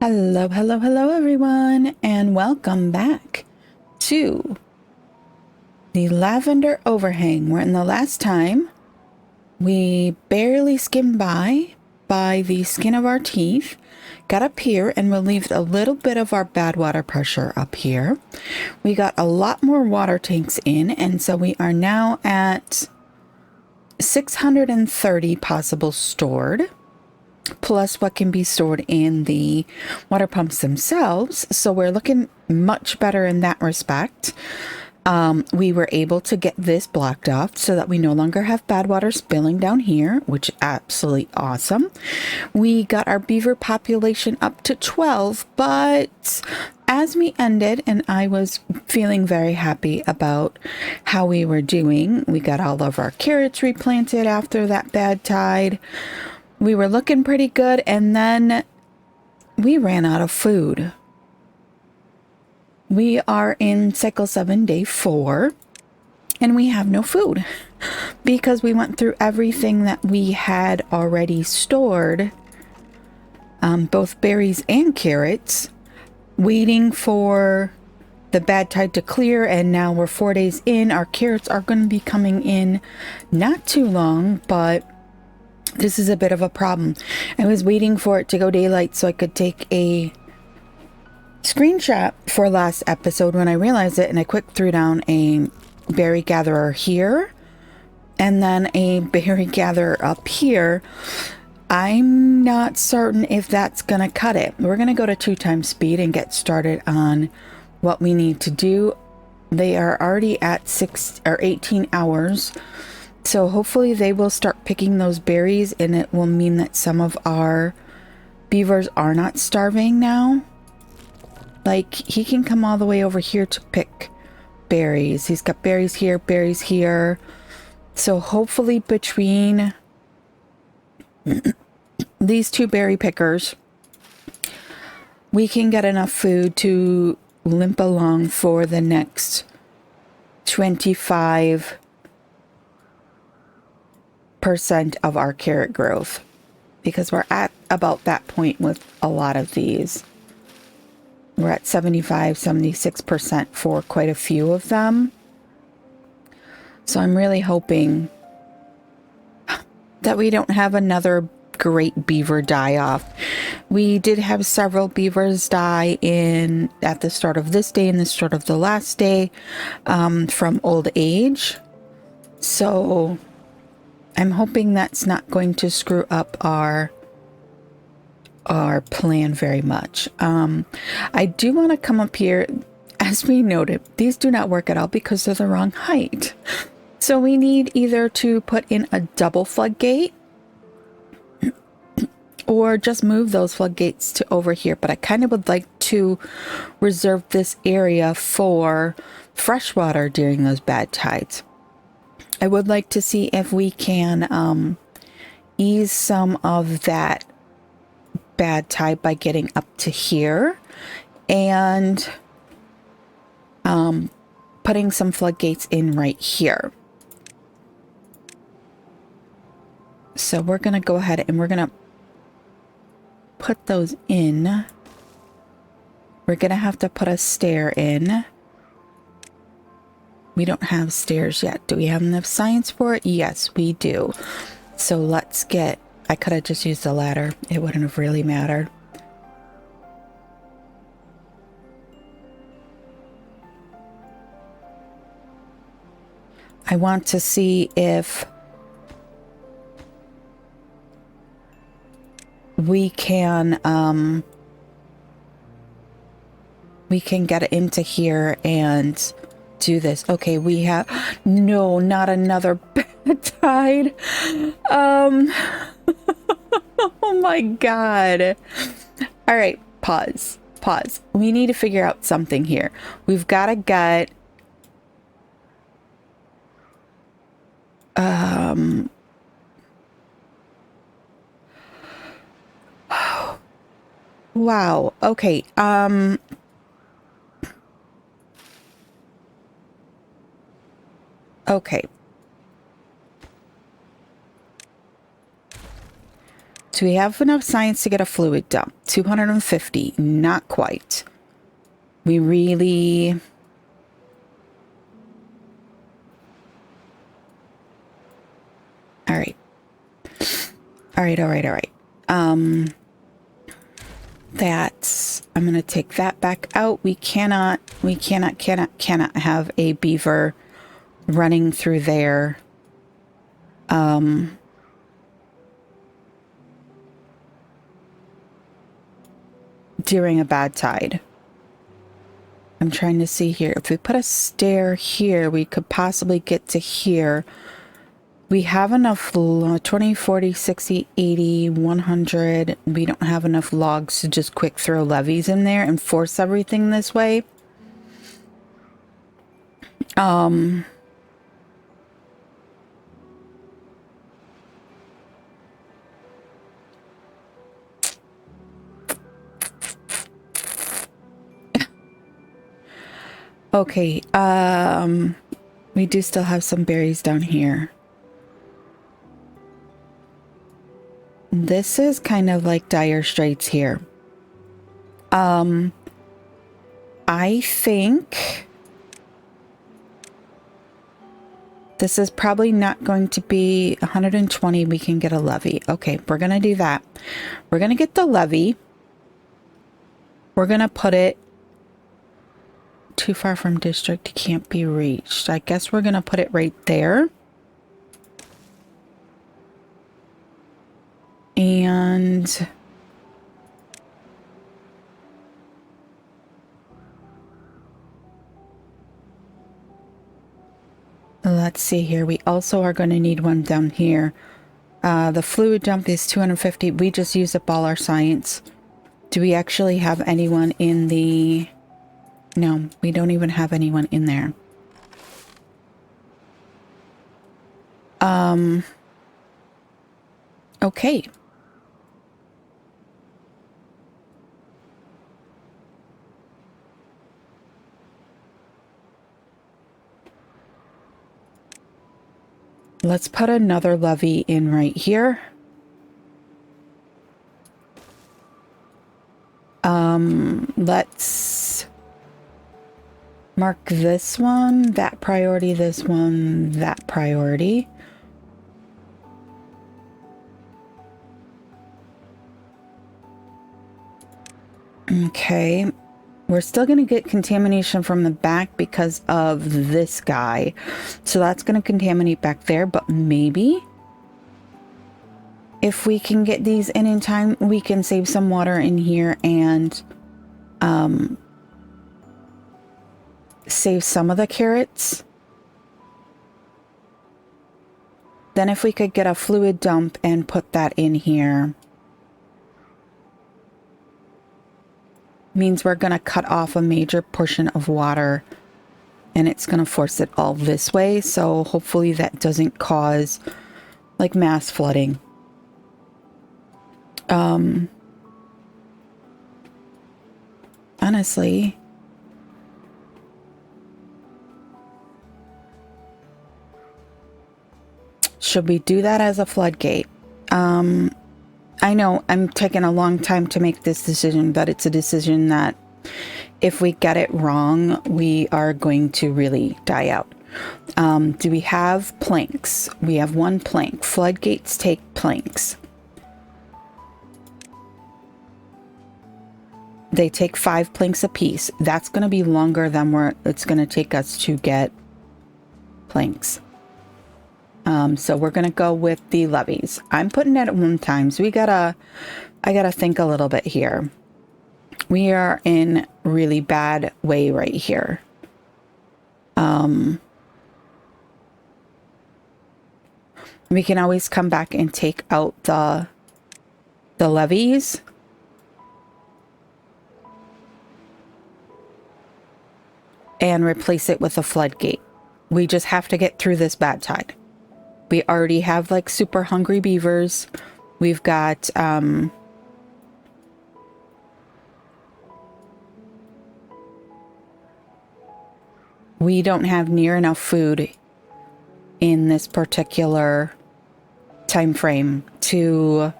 Hello, hello, hello, everyone, and welcome back to the Lavender Overhang, where in the last time we barely skimmed by the skin of our teeth, got up here and relieved a little bit of our bad water pressure up here. We got a lot more water tanks in, and so we are now at 630 possible stored, plus what can be stored in the water pumps themselves. So we're looking much better in that respect. We were able to get this blocked off so that we no longer have bad water spilling down here, which is absolutely awesome. We got our beaver population up to 12, but as we ended and I was feeling very happy about how we were doing, we got all of our carrots replanted after that bad tide. We were looking pretty good, and then we ran out of food. We are in cycle 7, day 4, and we have no food because we went through everything that we had already stored, both berries and carrots, waiting for the bad tide to clear, and now we're 4 days in. Our carrots are going to be coming in not too long, but this is a bit of a problem. I was waiting for it to go daylight so I could take a screenshot for last episode when I realized it, and I quick threw down a berry gatherer here and then a berry gatherer up here. I'm not certain if that's gonna cut it. We're gonna go to 2 times speed and get started on what we need to do. They are already at 18 hours. So hopefully they will start picking those berries, and it will mean that some of our beavers are not starving now. Like, he can come all the way over here to pick berries. He's got berries here, berries here. So hopefully between these 2 berry pickers, we can get enough food to limp along for the next 25% of our carrot growth, because we're at about that point with a lot of these. We're at 75-76% for quite a few of them. So I'm really hoping that we don't have another great beaver die off. We did have several beavers die at the start of this day and the start of the last day from old age. So I'm hoping that's not going to screw up our plan very much. I do want to come up here. As we noted, these do not work at all because they're the wrong height. So we need either to put in a double floodgate or just move those floodgates to over here. But I kind of would like to reserve this area for freshwater during those bad tides. I would like to see if we can ease some of that bad tide by getting up to here and putting some floodgates in right here. So we're going to go ahead and we're going to put those in. We're going to have to put a stair in. We don't have stairs yet. Do we have enough science for it? Yes, we do. So let's get... I could have just used a ladder. It wouldn't have really mattered. I want to see if we can get it into here and do this. Okay, we have... No, not another bad tide. Oh my god. All right, pause. We need to figure out something here. We've got to get wow. Okay. Okay. Do we have enough science to get a fluid dump? 250, not quite. We really... All right. All right. I'm going to take that back out. We cannot have a beaver running through there. During a bad tide. I'm trying to see here. If we put a stair here, we could possibly get to here. We have enough 20, 40, 60, 80, 100. We don't have enough logs to just quick throw levees in there and force everything this way. Okay, we do still have some berries down here. This is kind of like dire straits here. I think this is probably not going to be 120. We can get a levee. Okay, we're going to do that. We're going to get the levee. We're going to put it too far from district, can't be reached. I guess we're going to put it right there. And let's see here. We also are going to need one down here. The fluid dump is 250. We just used up all our science. Do we actually have anyone in the... No, we don't even have anyone in there. Okay. Let's put another levee in right here. Let's mark this one, that priority, this one, that priority. Okay. We're still going to get contamination from the back because of this guy. So that's going to contaminate back there, but maybe if we can get these in time, we can save some water in here and save some of the carrots. Then if we could get a fluid dump and put that in here, means we're going to cut off a major portion of water and it's going to force it all this way. So hopefully that doesn't cause like mass flooding. Honestly, should we do that as a floodgate? I know I'm taking a long time to make this decision, but it's a decision that if we get it wrong, we are going to really die out. Do we have planks? We have one plank. Floodgates take planks. They take 5 planks apiece. That's going to be longer than it's going to take us to get planks. So we're going to go with the levees. I'm putting it at 1 time. So I gotta think a little bit here. We are in really bad way right here. We can always come back and take out the levees. And replace it with a floodgate. We just have to get through this bad tide. We already have like super hungry beavers. We've got we don't have near enough food in this particular time frame to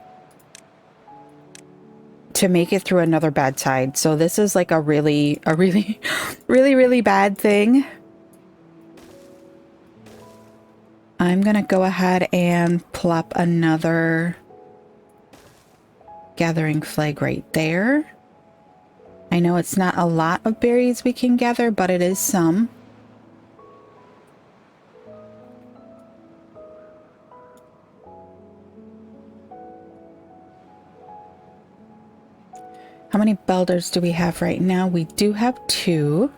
to make it through another bad tide. So this is like a really, really bad thing. I'm gonna go ahead and plop another gathering flag right there. I know it's not a lot of berries we can gather, but it is some. How many builders do we have right now? We do have 2.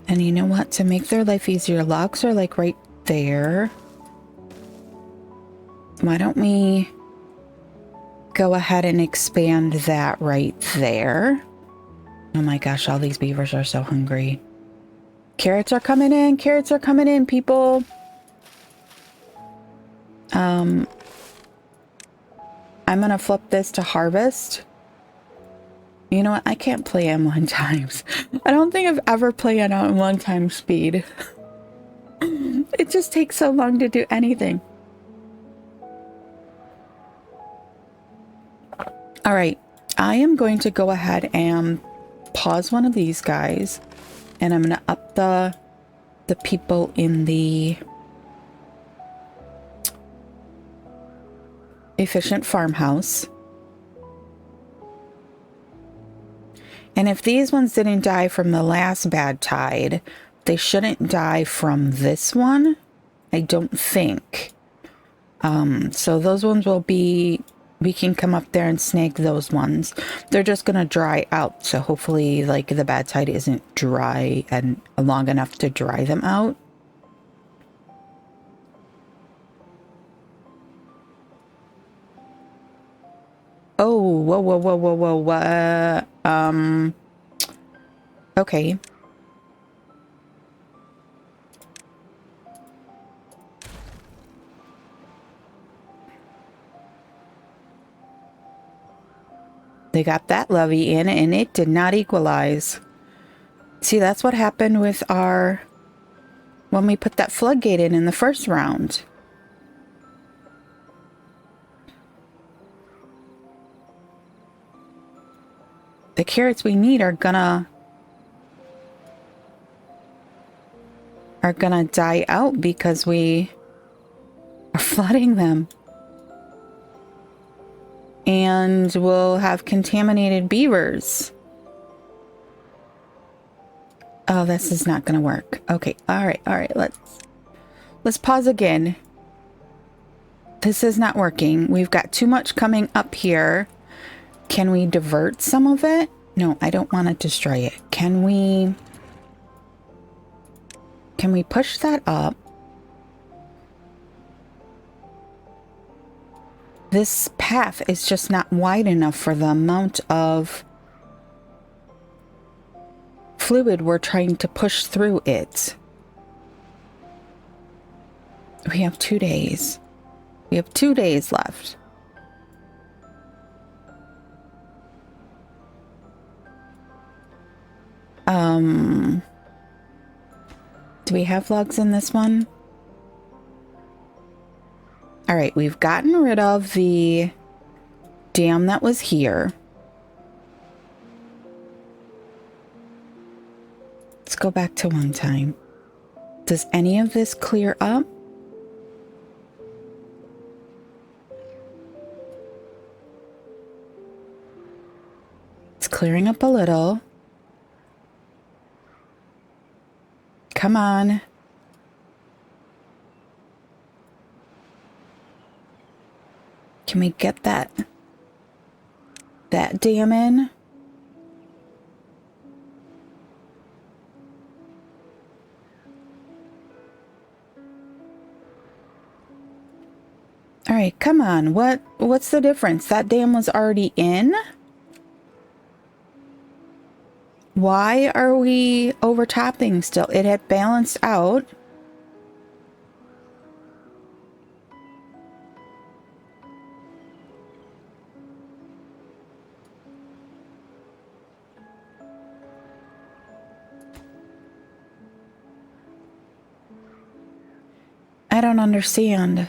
And you know what? To make their life easier, logs are like right there. Why don't we go ahead and expand that right there? Oh my gosh, all these beavers are so hungry. Carrots are coming in. Carrots are coming in, people. I'm gonna flip this to harvest. You know what? I can't play M1 times. I don't think I've ever played on M1 times speed. It just takes so long to do anything. All right. I am going to go ahead and pause one of these guys. And I'm going to up the people in the efficient farmhouse. And if these ones didn't die from the last bad tide, they shouldn't die from this one. I don't think. So those ones will be, we can come up there and snag those ones. They're just going to dry out. So hopefully like the bad tide isn't dry and long enough to dry them out. Oh, whoa. Okay. They got that levy in and it did not equalize. See, that's what happened with our, when we put that floodgate in the first round. The carrots we need are gonna die out because we are flooding them. And we'll have contaminated beavers. Oh, this is not gonna work. Okay, all right, let's pause again. This is not working. We've got too much coming up here. Can we divert some of it? No, I don't want to destroy it. Can we push that up? This path is just not wide enough for the amount of fluid we're trying to push through it. We have 2 days. We have 2 days left. Do we have logs in this one? All right, we've gotten rid of the dam that was here. Let's go back to one time. Does any of this clear up? It's clearing up a little. Come on. Can we get that dam in? All right, come on. What's the difference? That dam was already in? Why are we overtopping still? It had balanced out. I don't understand.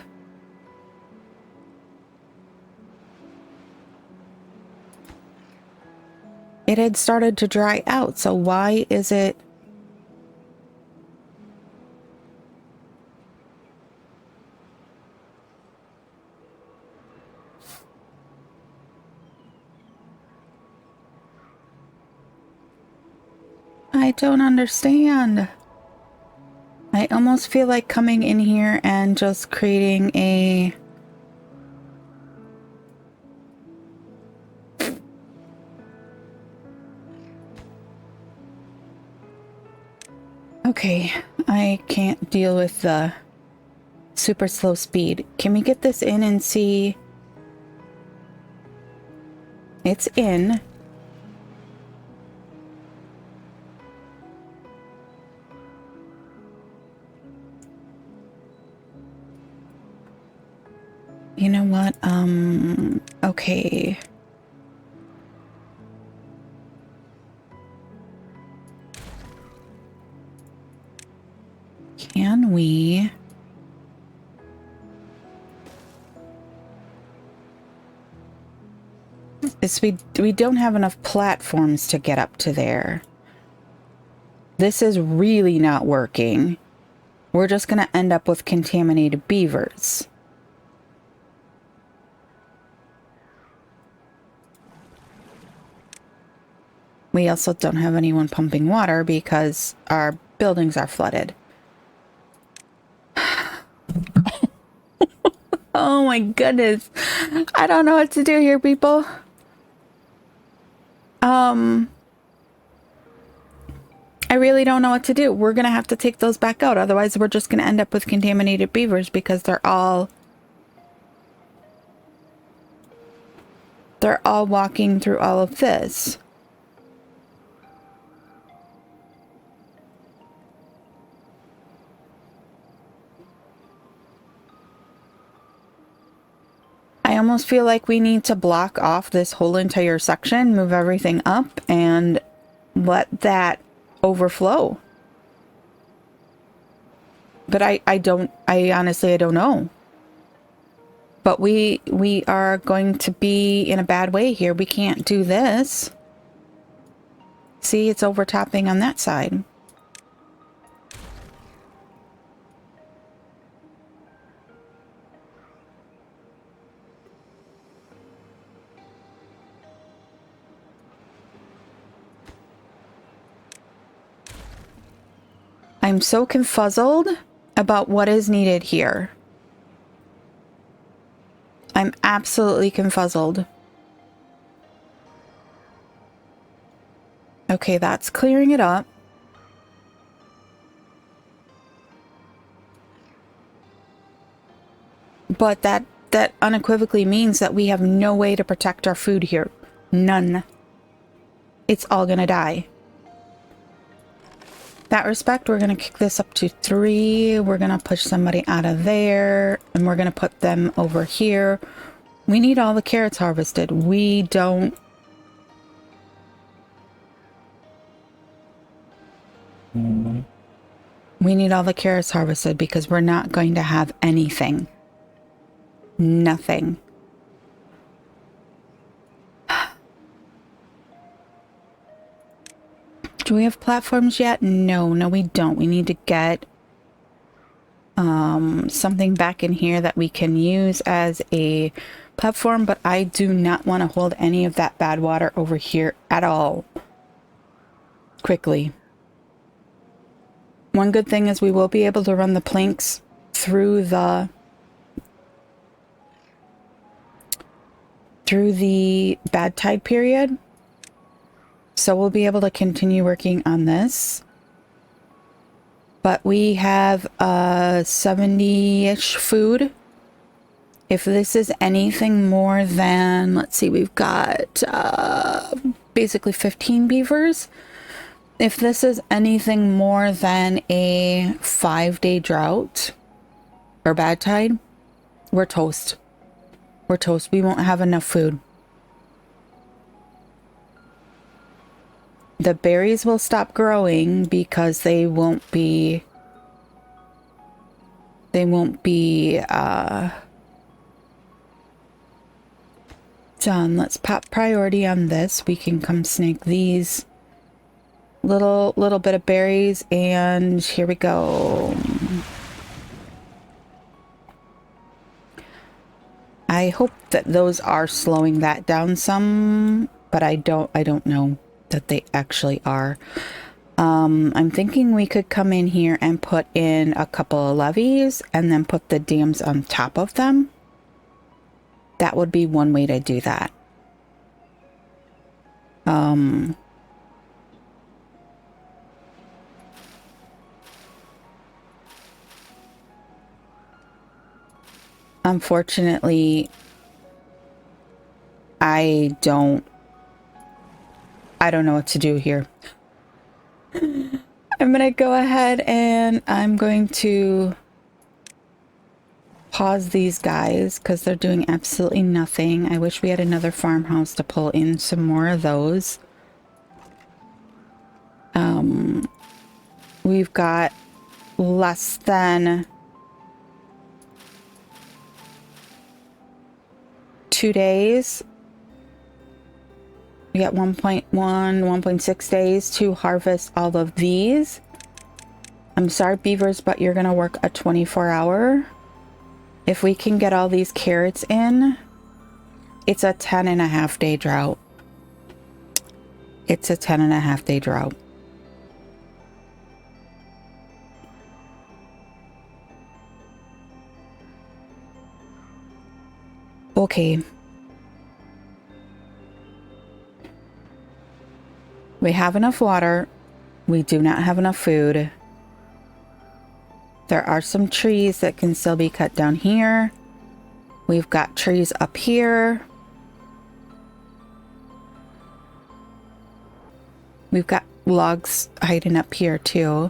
It had started to dry out, so why is it... I don't understand. I almost feel like coming in here and just creating a... Okay, I can't deal with the super slow speed. Can we get this in and see? It's in. You know what? Okay. Can we... we don't have enough platforms to get up to there. This is really not working. We're just going to end up with contaminated beavers. We also don't have anyone pumping water because our buildings are flooded. Oh my goodness. I don't know what to do here, people. I really don't know what to do. We're going to have to take those back out. Otherwise, we're just going to end up with contaminated beavers because they're all walking through all of this. I almost feel like we need to block off this whole entire section, move everything up, and let that overflow. But I honestly, I don't know. But we are going to be in a bad way here. We can't do this. See, it's overtopping on that side. I'm so confuzzled about what is needed here. I'm absolutely confuzzled. Okay, that's clearing it up. But that unequivocally means that we have no way to protect our food here. None. It's all gonna die. That respect, we're going to kick this up to 3. We're going to push somebody out of there. And we're going to put them over here. We need all the carrots harvested. We don't... We need all the carrots harvested because we're not going to have anything. Nothing. Do we have platforms yet? No, we don't. We need to get something back in here that we can use as a platform, but I do not want to hold any of that bad water over here at all. Quickly. One good thing is we will be able to run the planks through the bad tide period. So we'll be able to continue working on this. But we have 70-ish food. If this is anything more than, let's see, we've got basically 15 beavers. If this is anything more than a 5-day drought or bad tide, we're toast. We're toast. We won't have enough food. The berries will stop growing because they won't be they won't be done. Let's pop priority on this. We can come snake these little bit of berries, and here we go. I hope that those are slowing that down some, but I don't know that they actually are. I'm thinking we could come in here and put in a couple of levees and then put the dams on top of them. That would be one way to do that. Unfortunately, I don't know what to do here. I'm gonna go ahead and I'm going to pause these guys because they're doing absolutely nothing. I wish we had another farmhouse to pull in some more of those. We've got less than 2 days. We got 1.6 days to harvest all of these. I'm sorry, beavers, but you're gonna work a 24-hour. If we can get all these carrots in, it's a 10.5-day drought. It's a 10.5-day drought. Okay. We have enough water. We do not have enough food. There are some trees that can still be cut down here. We've got trees up here. We've got logs hiding up here too.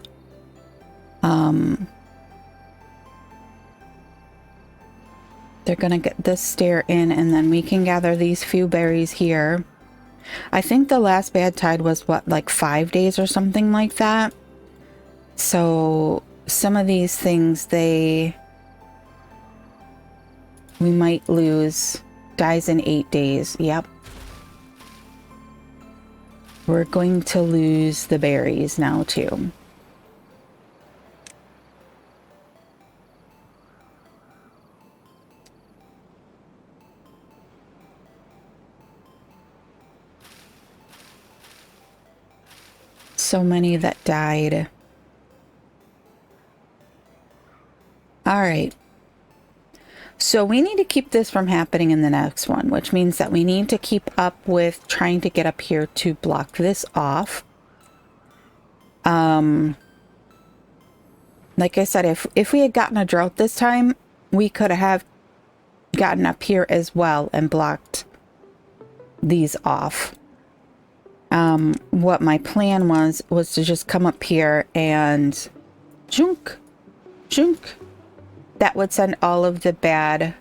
They're gonna get this stair in, and then we can gather these few berries here. I think the last bad tide was what, like 5 days or something like that. So some of these things we might lose. Dies in 8 days. Yep. We're going to lose the berries now too. So many that died. All right. So we need to keep this from happening in the next one, which means that we need to keep up with trying to get up here to block this off. Like I said, if we had gotten a drought this time, we could have gotten up here as well and blocked these off. What my plan was to just come up here and junk. That would send all of the bad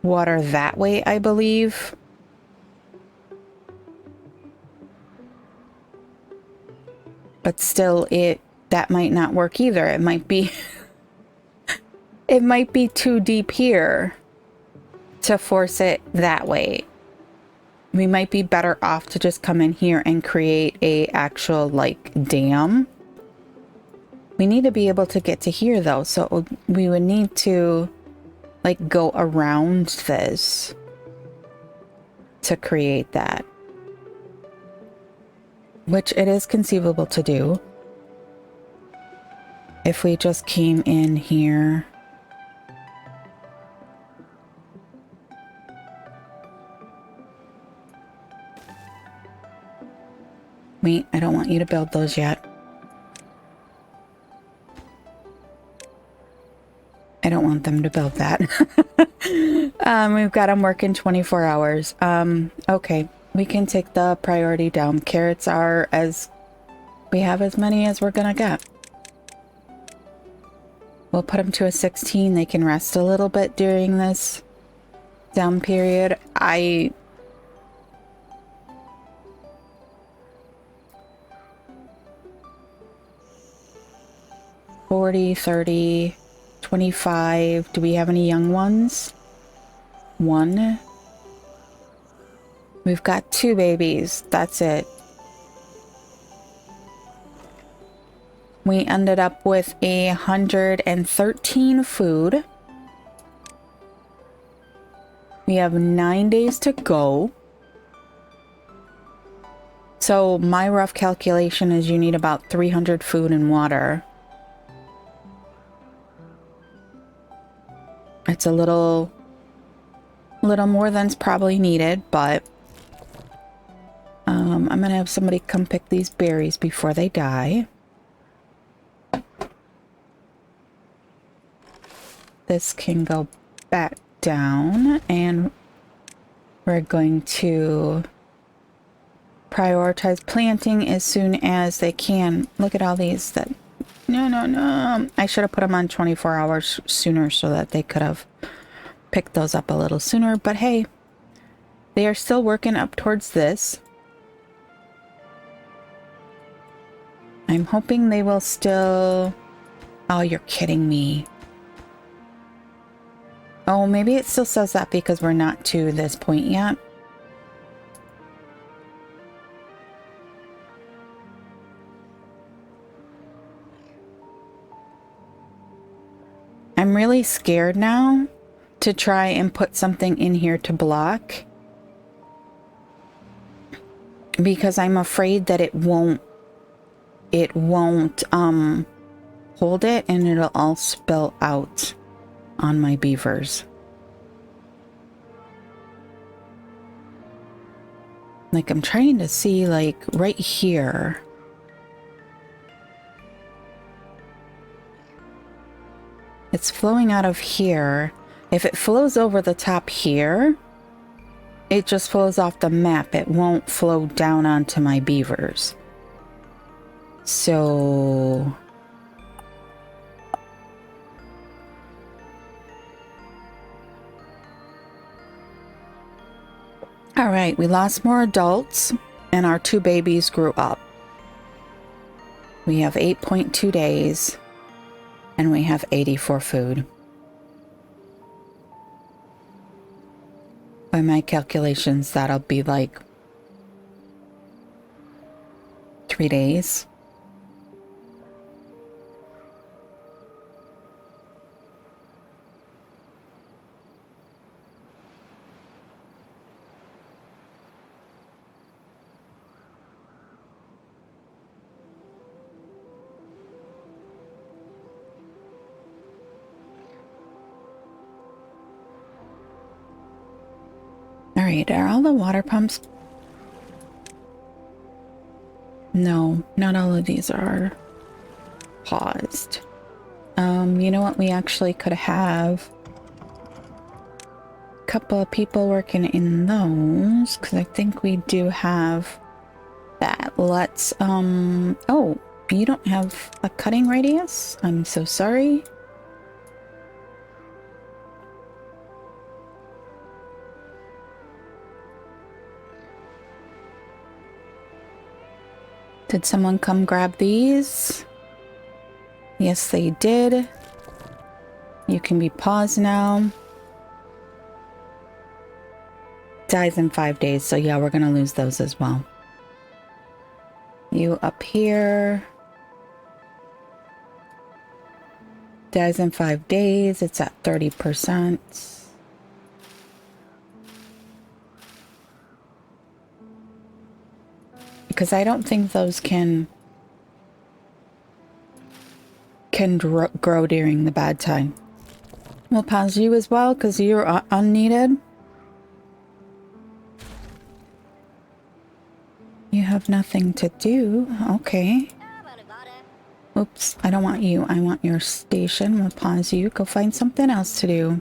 water that way, I believe. But still, that might not work either. It might be it might be too deep here to force it that way. We might be better off to just come in here and create a actual like dam. We need to be able to get to here though, so we would need to like go around this to create that, which it is conceivable to do if we just came in here. Wait, I don't want you to build those yet. I don't want them to build that. We've got them working 24 hours. Okay, we can take the priority down. Carrots are we have as many as we're gonna get. We'll put them to a 16. They can rest a little bit during this down period. 40, 30, 25. Do we have any young ones? 1. We've got 2 babies. That's it. We ended up with 113 food. We have 9 days to go. So my rough calculation is you need about 300 food and water. It's a little more than's probably needed, but I'm gonna have somebody come pick these berries before they die. This can go back down, and we're going to prioritize planting as soon as they can. Look at all these that... No. I should have put them on 24 hours sooner so that they could have picked those up a little sooner. But hey, they are still working up towards this. I'm hoping they will still... Oh, you're kidding me. Oh, maybe it still says that because we're not to this point yet. I'm really scared now to try and put something in here to block, because I'm afraid that it won't hold it and it'll all spill out on my beavers. Like, I'm trying to see, like, right here. It's flowing out of here. If it flows over the top here, it just flows off the map. It won't flow down onto my beavers. So... all right, we lost more adults, and our 2 babies grew up. We have 8.2 days, and we have 84 food. By my calculations, that'll be like 3 days. Alright, are all the water pumps... No, not all of these are paused. You know what? We actually could have a couple of people working in those, because I think we do have that. Let's, oh, you don't have a cutting radius? I'm so sorry. Did someone come grab these? Yes, they did. You can be paused now. Dies in 5 days, so yeah, we're gonna lose those as well. You up here. Dies in 5 days, it's at 30%. Because I don't think those can grow during the bad time. We'll pause you as well because you're unneeded. You have nothing to do. Okay. Oops, I don't want you. I want your station. We'll pause you. Go find something else to do.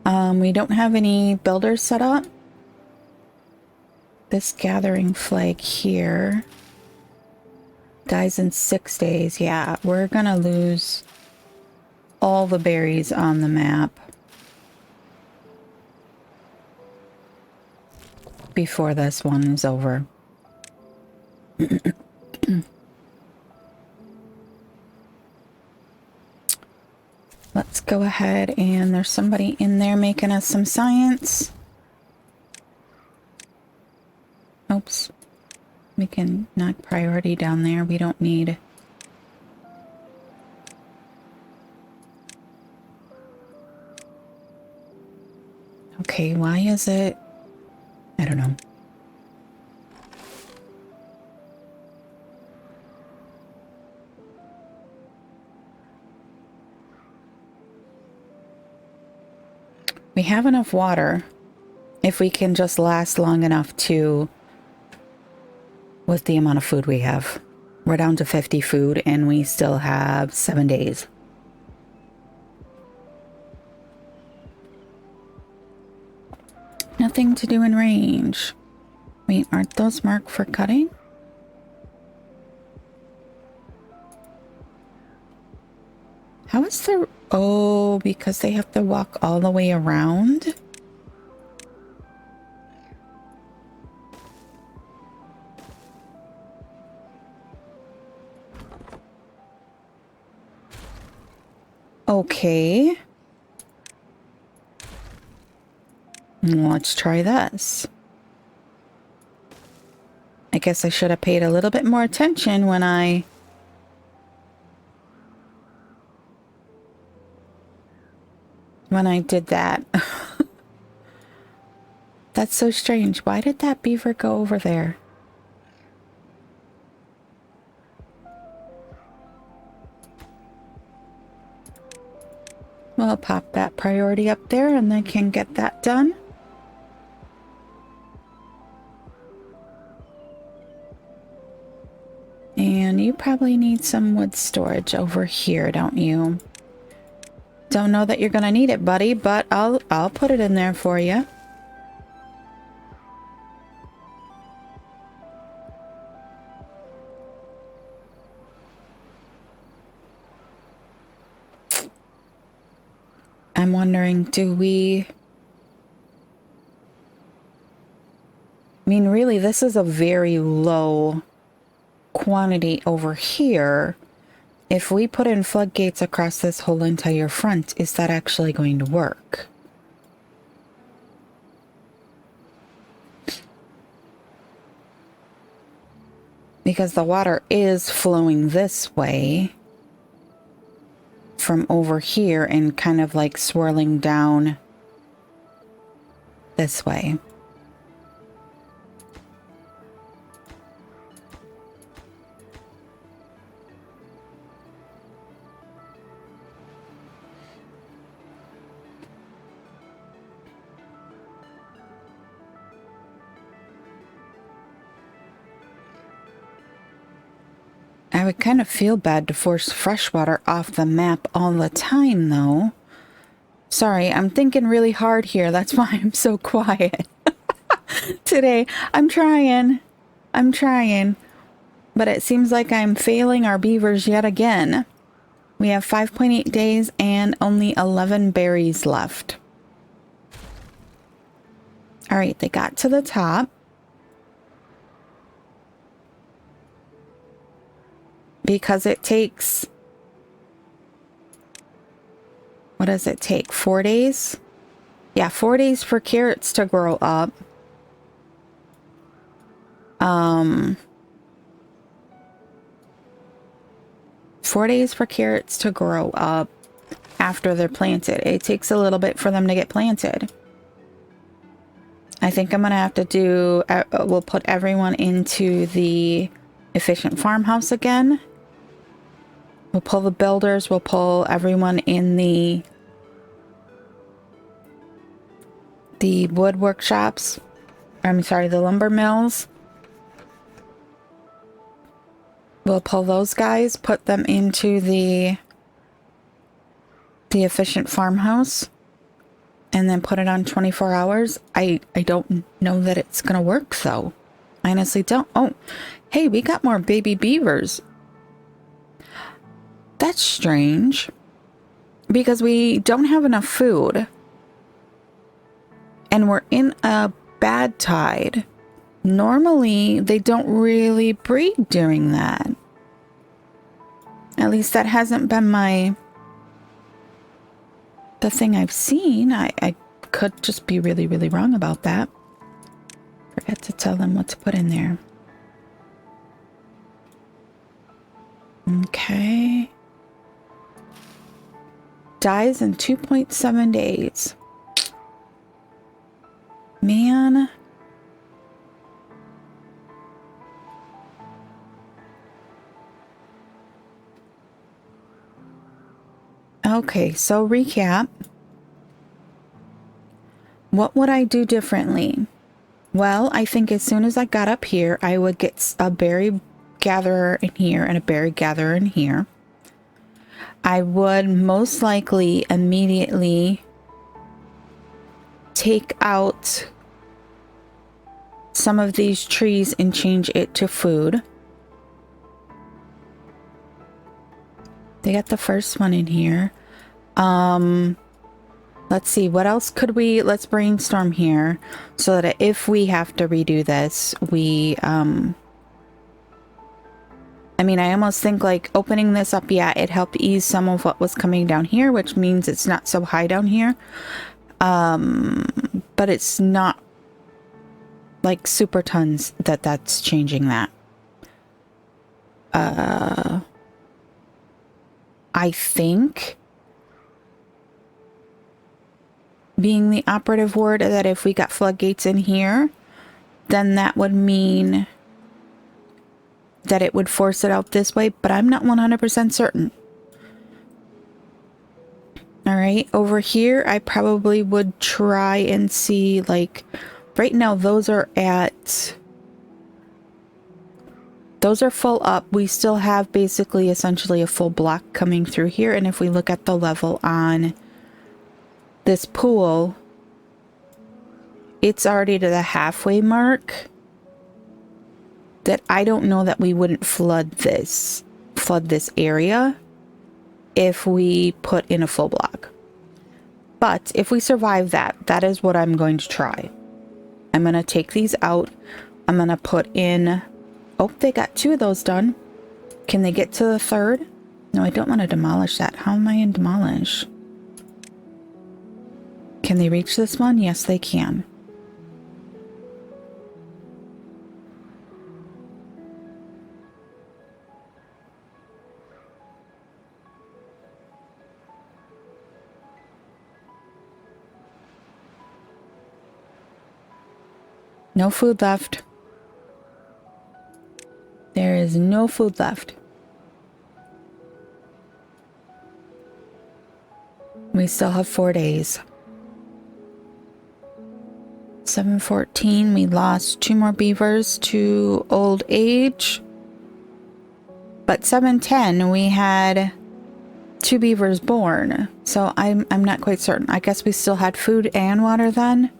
We don't have any builders set up. This gathering flag here dies in 6 days. Yeah, we're gonna lose all the berries on the map before this one is over. go ahead and there's somebody in there making us some science. Oops. We can knock priority down there. We don't need... Okay, why is it... I don't know. We have enough water if we can just last long enough to, with the amount of food we have. We're down to 50 food and we still have 7 days. Nothing to do in range. Wait, aren't those marked for cutting? How is the... Oh, because they have to walk all the way around? Okay. Let's try this. I guess I should have paid a little bit more attention when I... did that. That's so strange. Why did that beaver go over there? Well, I'll pop that priority up there and I can get that done. And you probably need some wood storage over here, don't you? Don't know that you're gonna need it, buddy, but I'll put it in there for you. I'm wondering, do we... I mean, really, this is a very low quantity over here. If we put in floodgates across this whole entire front, is that actually going to work? Because the water is flowing this way from over here and kind of like swirling down this way. I would kind of feel bad to force freshwater off the map all the time, though. Sorry, I'm thinking really hard here. That's why I'm so quiet today. I'm trying. But it seems like I'm failing our beavers yet again. We have 5.8 days and only 11 berries left. All right, they got to the top. Because it takes, what does it take? 4 days? Yeah, 4 days for carrots to grow up. 4 days for carrots to grow up after they're planted. It takes a little bit for them to get planted. I think I'm gonna have to do, we'll put everyone into the efficient farmhouse again. We'll pull the builders, we'll pull everyone in the wood workshops. I'm sorry, the lumber mills. We'll pull those guys, put them into the efficient farmhouse, and then put it on 24 hours. I don't know that it's gonna work though. I honestly don't. Oh, hey, we got more baby beavers. That's strange, because we don't have enough food and we're in a bad tide. Normally, they don't really breed during that. At least that hasn't been my the thing I've seen. I could just be really, really wrong about that. Forget to tell them what to put in there. Okay. Dies in 2.7 days. Man. Okay, so recap. What would I do differently? Well, I think as soon as I got up here, I would get a berry gatherer in here and a berry gatherer in here. I would most likely immediately take out some of these trees and change it to food. They got the first one in here. Let's see, what else could we, let's brainstorm here so that if we have to redo this, we, I mean, I almost think like opening this up, yeah, it helped ease some of what was coming down here, which means it's not so high down here. But it's not like super tons that's changing that. I think being the operative word that if we got floodgates in here, then that would mean that it would force it out this way, but I'm not 100% certain. All right, over here, I probably would try and see, like, right now, those are full up. We still have basically essentially a full block coming through here. And if we look at the level on this pool, it's already to the halfway mark. That I don't know that we wouldn't flood this area if we put in a full block. But if we survive that, that is what I'm going to try. I'm going to take these out. I'm going to put in... Oh, they got 2 of those done. Can they get to the 3rd? No, I don't want to demolish that. How am I in demolish? Can they reach this one? Yes, they can. No food left. There is no food left. We still have 4 days. 7:14, we lost 2 more beavers to old age. But 7:10, we had 2 beavers born. So I'm not quite certain. I guess we still had food and water then.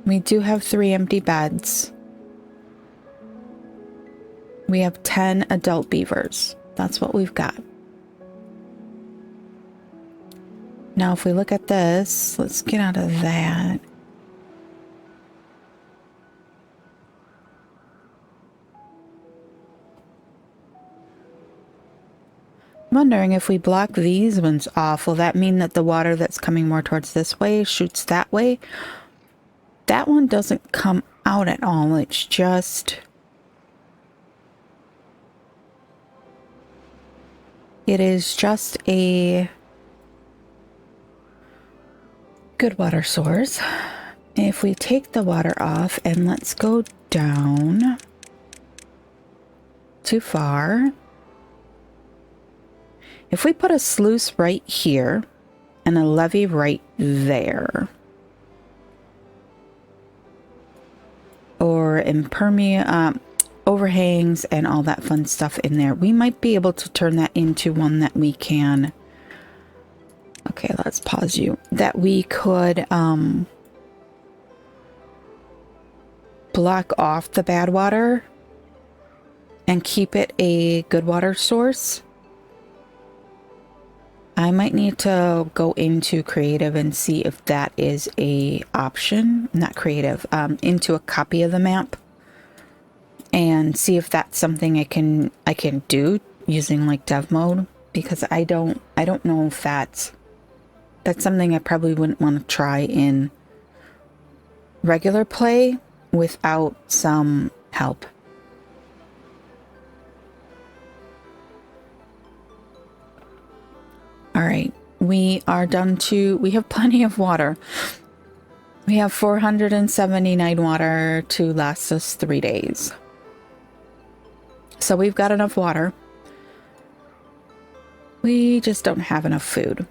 We do have 3 empty beds. We have 10 adult beavers. That's what we've got. Now, if we look at this, let's get out of that. I'm wondering if we block these ones off, will that mean that the water that's coming more towards this way shoots that way? That one doesn't come out at all. It's just... It is just a good water source. If we take the water off and let's go down too far. If we put a sluice right here and a levee right there, or overhangs and all that fun stuff in there, we might be able to turn that into one that we can... Okay, let's pause you. That we could block off the bad water and keep it a good water source. I might need to go into creative and see if that is a option. Not creative, into a copy of the map and see if that's something I can do using like dev mode because I don't know if that's something I probably wouldn't want to try in regular play without some help. All right, we are done we have plenty of water. We have 479 water to last us 3 days. So we've got enough water. We just don't have enough food.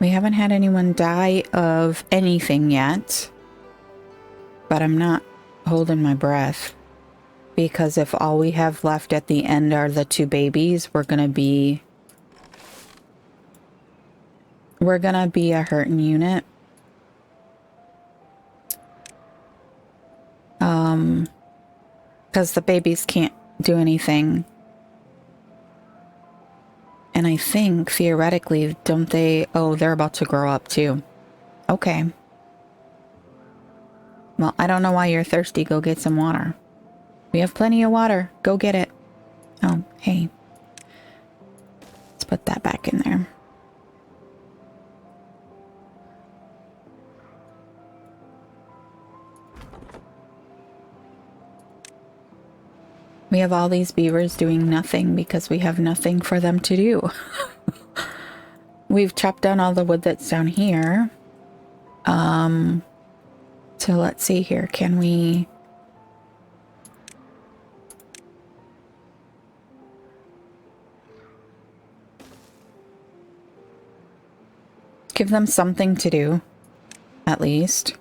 We haven't had anyone die of anything yet, but I'm not holding my breath, because if all we have left at the end are the 2 babies, we're gonna be a hurting unit. Because the babies can't do anything. And I think, theoretically, don't they... Oh, they're about to grow up, too. Okay. Well, I don't know why you're thirsty. Go get some water. We have plenty of water. Go get it. Oh, hey. Let's put that back in there. We have all these beavers doing nothing because we have nothing for them to do. We've chopped down all the wood that's down here. So let's see here. Can we... give them something to do, at least.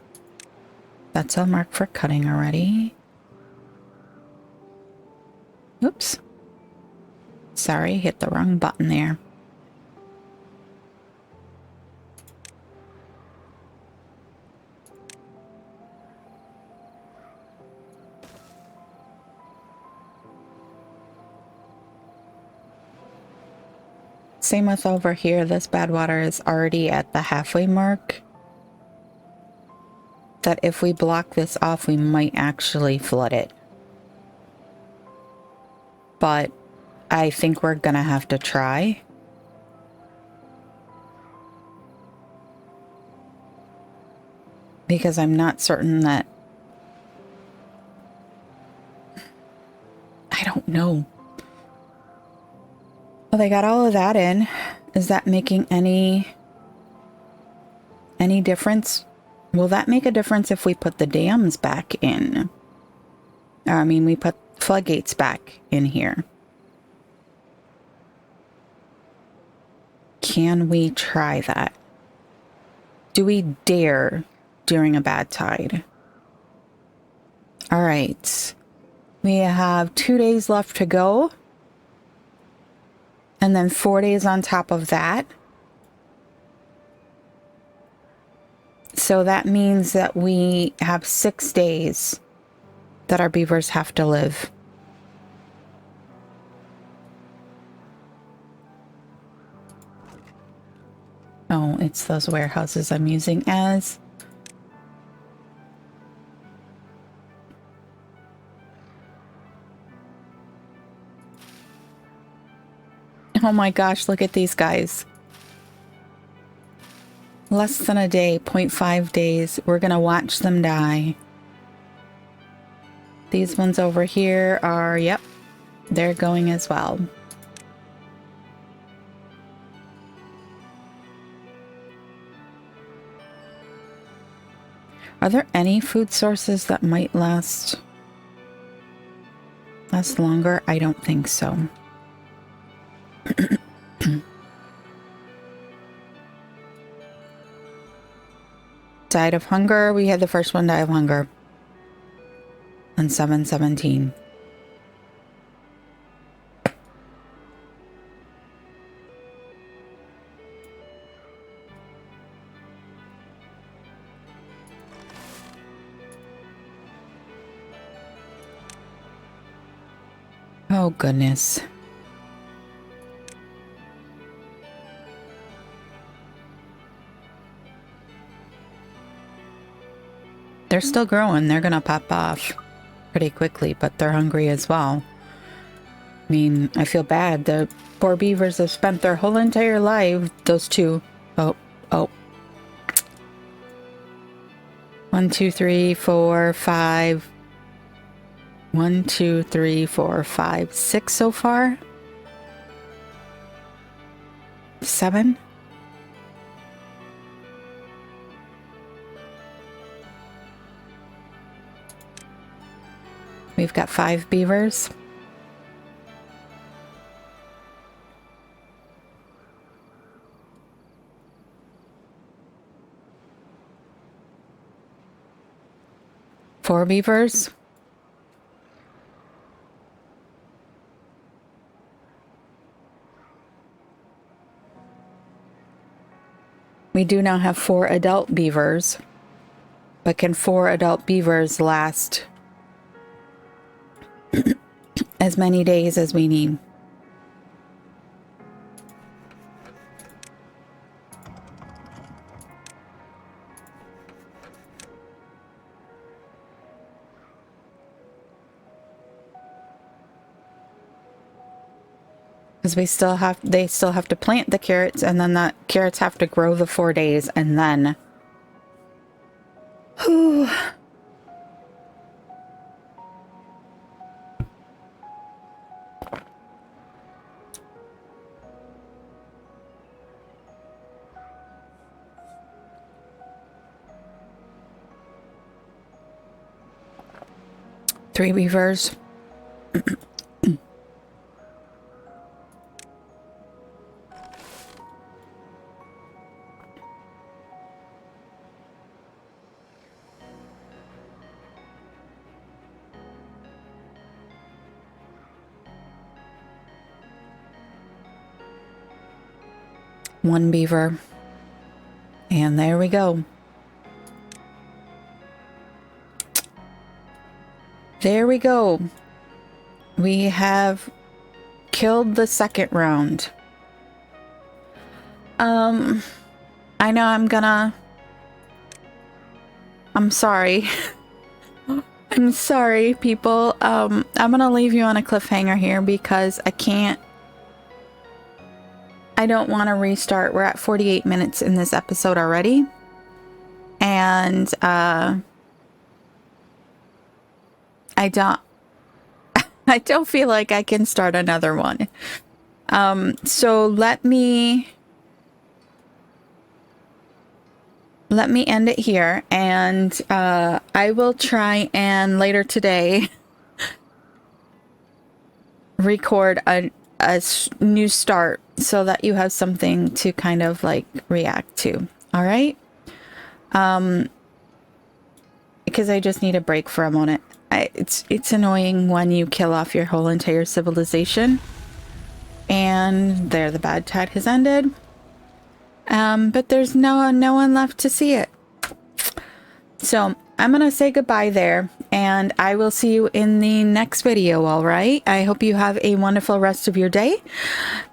That's all marked for cutting already. Oops. Sorry, hit the wrong button there. Same with over here. This badwater is already at the halfway mark. That if we block this off, we might actually flood it. But I think we're gonna have to try. Because I'm not certain that... I don't know. Well, they got all of that in. Is that making any difference? Will that make a difference if we put the dams back in? I mean, we put floodgates back in here. Can we try that? Do we dare during a bad tide? All right. We have 2 days left to go. And then 4 days on top of that. So that means that we have 6 days that our beavers have to live. Oh, it's those warehouses I'm using as. Oh my gosh, look at these guys. Less than a day, 0.5 days. We're gonna watch them die. These ones over here are, yep, they're going as well. Are there any food sources that might last longer? I don't think so. Died of hunger. We had the first one die of hunger on 7/17. Oh, goodness. They're still growing. They're gonna pop off pretty quickly, but they're hungry as well. I mean, I feel bad. The poor beavers have spent their whole entire life, those two. Oh. 1, 2, 3, 4, 5. 1, 2, 3, 4, 5, 6 so far. 7. We've got 5 beavers. Four beavers. We do now have 4 adult beavers, but can 4 adult beavers last as many days as we need? Because they still have to plant the carrots, and then the carrots have to grow the 4 days, and then... Whew. Three beavers. One beaver. And there we go. There we go. We have killed the second round. I know I'm sorry. I'm sorry, people. I'm gonna leave you on a cliffhanger here because I don't want to restart. We're at 48 minutes in this episode already. And, I don't feel like I can start another one. So let me end it here, and I will try and later today record a new start so that you have something to kind of like react to. All right? Because I just need a break for a moment. It's annoying when you kill off your whole entire civilization. And there, the bad tide has ended. But there's no one left to see it. So I'm gonna say goodbye there, and I will see you in the next video. All right. I hope you have a wonderful rest of your day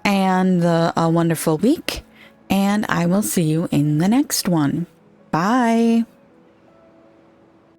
and a wonderful week, and I will see you in the next one. Bye.